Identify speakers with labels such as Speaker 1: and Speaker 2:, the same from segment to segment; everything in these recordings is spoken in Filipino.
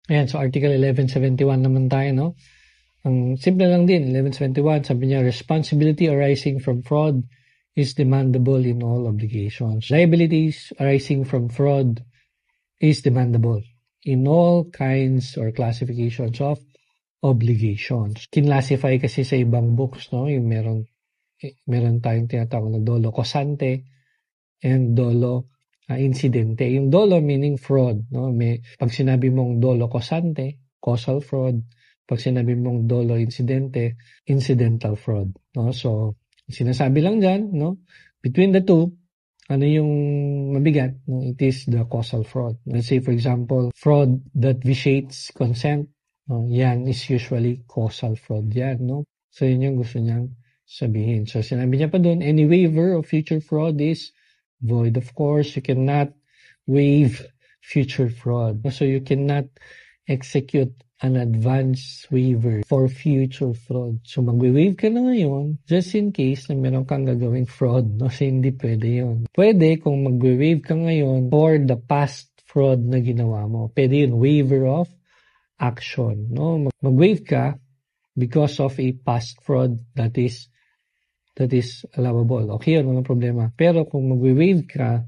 Speaker 1: Ayan, so Article 1171 naman tayo, no? Ang simple lang din, 1171, sabi niya, responsibility arising from fraud is demandable in all obligations. Liabilities arising from fraud is demandable in all kinds or classifications of obligations. Kinlassify kasi sa ibang books, no? Yung meron tayong tinatawag na dolo cosante and dolo incidente. Yung dolo meaning fraud, no? Pag sinabi mong dolo cosante, causal fraud. Pag sinabi mong dolo incidente, incidental fraud, no? So, sinasabi lang dyan, no? Between the two, ano yung mabigat, no? It is the causal fraud. Let's say, for example, fraud that vitiates consent, no? Yan is usually causal fraud yan, no? So, yun yung gusto niyang sabihin. So, sinabi niya pa doon, any waiver of future fraud is void. Of course, you cannot waive future fraud. So, you cannot execute an advance waiver for future fraud. So, mag-waive ka na ngayon just in case na meron kang gagawing fraud. No? So, hindi pwede yun. Pwede kung mag-waive ka ngayon for the past fraud na ginawa mo. Pwede yun, waiver of action. No? Mag-waive ka because of a past fraud that is allowable. Okay yun, walang problema. Pero kung mag-waive ka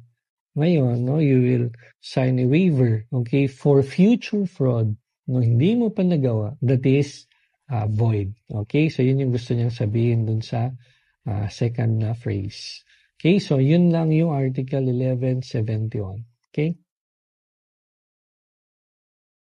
Speaker 1: ngayon, no, you will sign a waiver, okay, for future fraud, no, hindi mo pa nagawa, that is void. Okay, so yun yung gusto niyang sabihin dun sa second phrase. Okay, so yun lang yung Article 1171. Okay?